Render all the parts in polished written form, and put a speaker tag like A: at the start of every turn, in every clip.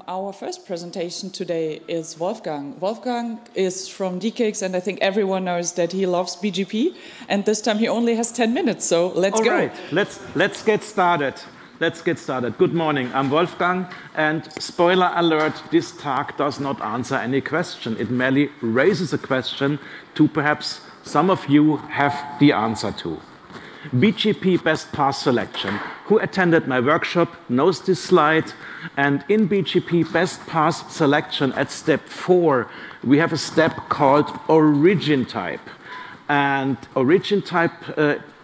A: Our first presentation today is Wolfgang. Wolfgang is from DKIX, and I think everyone knows that he loves BGP. And this time he only has 10 minutes, so let's go.
B: All right, let's get started. Let's get started. Good morning, I'm Wolfgang, and spoiler alert, this talk does not answer any question. It merely raises a question to perhaps some of you have the answer to. BGP best path selection. Who attended my workshop knows this slide. And in BGP best path selection at step 4, we have a step called origin type. And origin type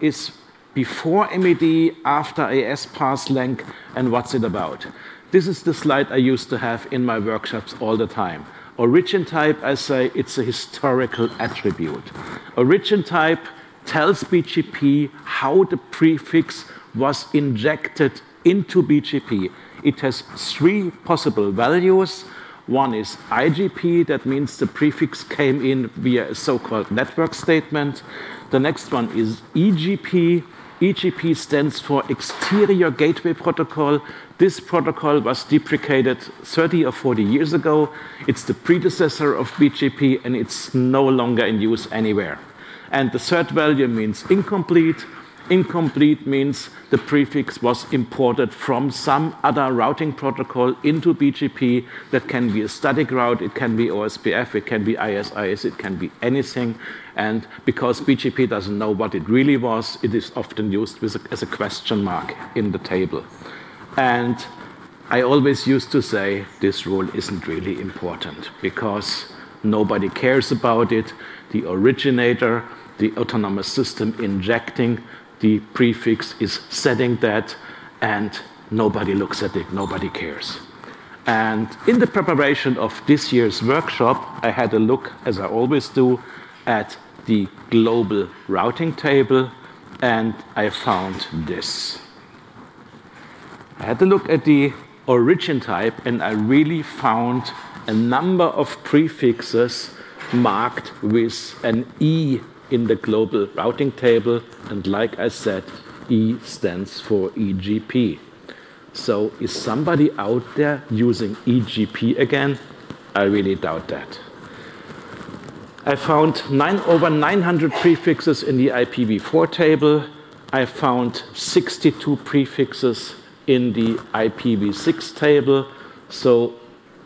B: is before MED, after AS path length, and what's it about? This is the slide I used to have in my workshops all the time. Origin type, I say, it's a historical attribute. Origin type tells BGP how the prefix was injected into BGP. It has 3 possible values. One is EGP, that means the prefix came in via a so-called network statement. The next one is EGP. EGP stands for Exterior Gateway Protocol. This protocol was deprecated 30 or 40 years ago. It's the predecessor of BGP, and it's no longer in use anywhere. And the third value means incomplete. Incomplete means the prefix was imported from some other routing protocol into BGP. That can be a static route, it can be OSPF, it can be ISIS, it can be anything. And because BGP doesn't know what it really was, it is often used as a question mark in the table. And I always used to say this rule isn't really important because nobody cares about it. The originator, the autonomous system injecting the prefix is setting that, and nobody looks at it, nobody cares. And in the preparation of this year's workshop, I had a look, as I always do, at the global routing table, and I found this. I had a look at the origin type, and I really found a number of prefixes marked with an E in the global routing table, and like I said, E stands for EGP. So is somebody out there using EGP again? I really doubt that. I found over 900 prefixes in the IPv4 table. I found 62 prefixes in the IPv6 table. So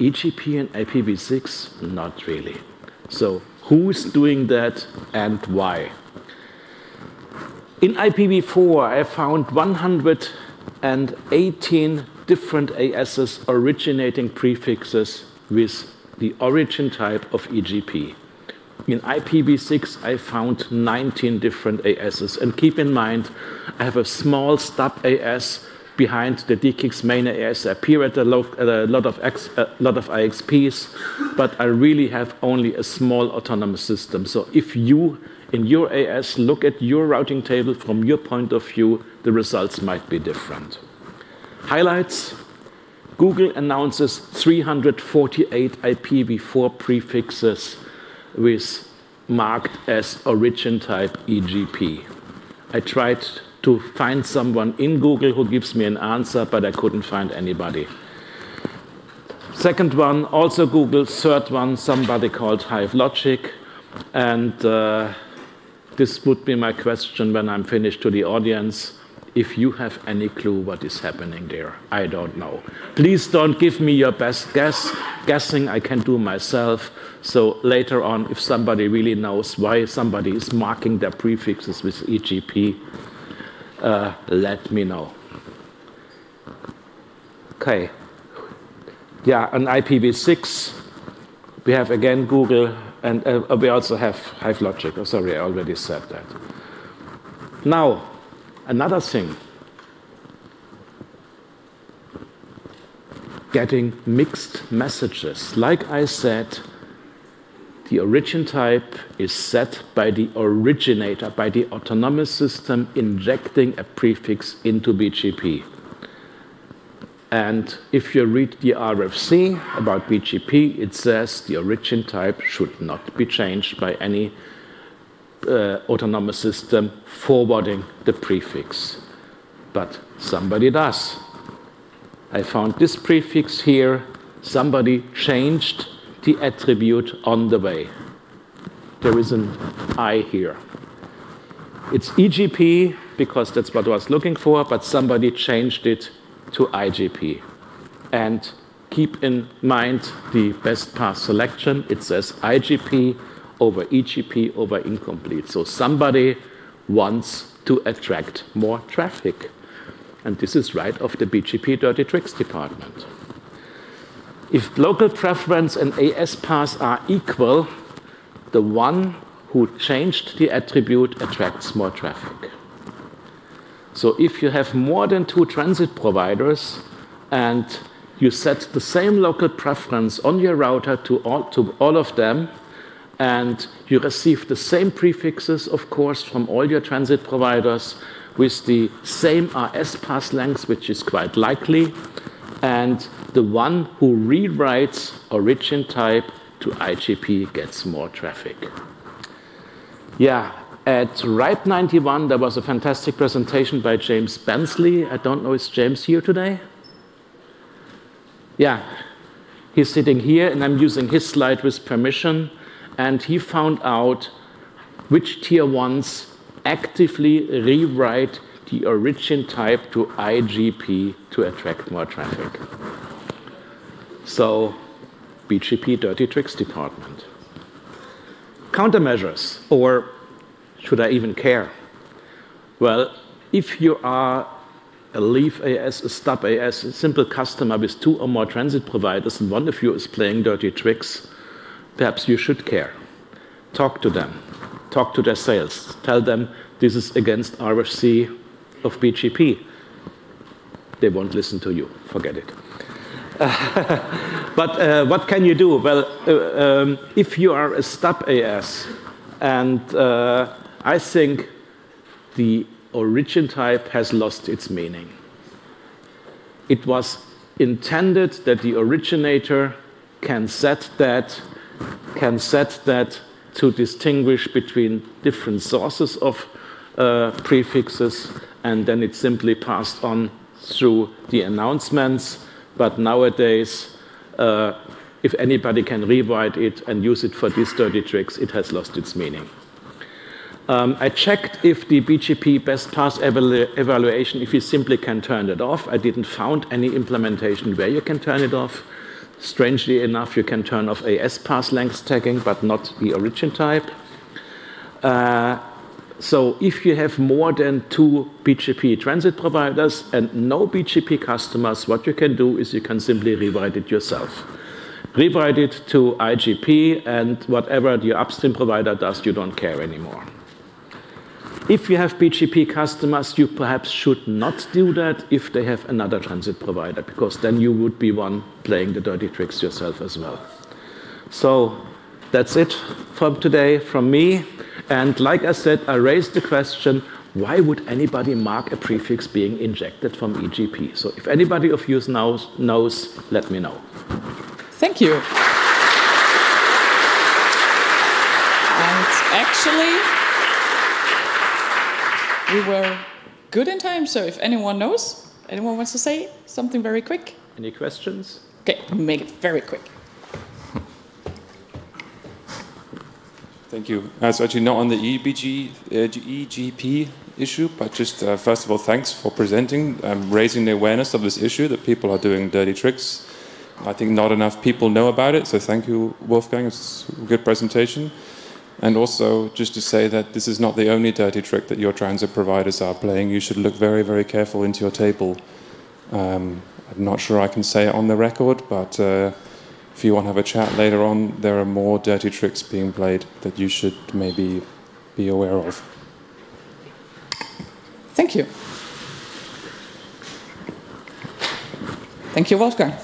B: EGP and IPv6, not really. So who's doing that and why? In IPv4, I found 118 different ASs originating prefixes with the origin type of EGP. In IPv6, I found 19 different ASs. And keep in mind, I have a small stub AS behind the DKIX main AS. I appear at a lot of IXPs, but I really have only a small autonomous system. So if you, in your AS, look at your routing table from your point of view, the results might be different. Highlights. Google announces 348 IPv4 prefixes with marked as origin type EGP. I tried to find someone in Google who gives me an answer, but I couldn't find anybody. Second one, also Google. Third one, somebody called Hive Logic. And this would be my question when I'm finished to the audience. If you have any clue what is happening there, I don't know. Please don't give me your best guess. Guessing I can do myself. So later on, if somebody really knows why somebody is marking their prefixes with EGP, let me know. Okay. Yeah, on IPv6, we have again Google, and we also have Hive Logic. Oh, sorry, I already said that. Now, another thing. Getting mixed messages. Like I said, the origin type is set by the originator, by the autonomous system injecting a prefix into BGP. And if you read the RFC about BGP, it says the origin type should not be changed by any autonomous system forwarding the prefix. But somebody does. I found this prefix here. Somebody changed the attribute on the way. There is an I here. It's EGP because that's what I was looking for, but somebody changed it to IGP. And keep in mind the best path selection. It says IGP over EGP over incomplete. So somebody wants to attract more traffic. And this is right of the BGP dirty tricks department. If local preference and AS path are equal, the one who changed the attribute attracts more traffic. So if you have more than 2 transit providers and you set the same local preference on your router to all of them, and you receive the same prefixes, of course, from all your transit providers with the same RS path length, which is quite likely, and the one who rewrites origin type to IGP gets more traffic. Yeah, at RIPE 91, there was a fantastic presentation by James Bensley. I don't know, is James here today? Yeah, he's sitting here, and I'm using his slide with permission. And he found out which tier 1s actively rewrite the origin type to IGP to attract more traffic. So, BGP dirty tricks department. Countermeasures, or should I even care? Well, if you are a leaf AS, a stub AS, a simple customer with 2 or more transit providers, and one of you is playing dirty tricks, perhaps you should care. Talk to them. Talk to their sales. Tell them this is against RFC of BGP. They won't listen to you. Forget it. But what can you do? Well, if you are a stub AS, and I think the origin type has lost its meaning. It was intended that the originator can set that to distinguish between different sources of prefixes, and then it's simply passed on through the announcements. But nowadays, if anybody can rewrite it and use it for these dirty tricks, it has lost its meaning. I checked if the BGP best path evaluation, if you simply can turn it off. I didn't find any implementation where you can turn it off. Strangely enough, you can turn off AS path length tagging, but not the origin type. So if you have more than 2 BGP transit providers and no BGP customers, what you can do is you can simply rewrite it yourself. Rewrite it to IGP, and whatever the upstream provider does, you don't care anymore. If you have BGP customers, you perhaps should not do that if they have another transit provider, because then you would be one playing the dirty tricks yourself as well. So that's it from today from me. And like I said, I raised the question, why would anybody mark a prefix being injected from EGP? So if anybody of you knows, let me know.
A: Thank you. And actually, we were good in time, so if anyone knows, anyone wants to say something very quick?
B: Any questions?
A: Okay, make it very quick.
C: Thank you. So actually not on the EGP issue, but just first of all, thanks for presenting, raising the awareness of this issue that people are doing dirty tricks. I think not enough people know about it, so thank you, Wolfgang. It's a good presentation. And also, just to say that this is not the only dirty trick that your transit providers are playing. You should look very, very careful into your table. I'm not sure I can say it on the record, but if you want to have a chat later on, there are more dirty tricks being played that you should maybe be aware of.
A: Thank you. Thank you, Wolfgang.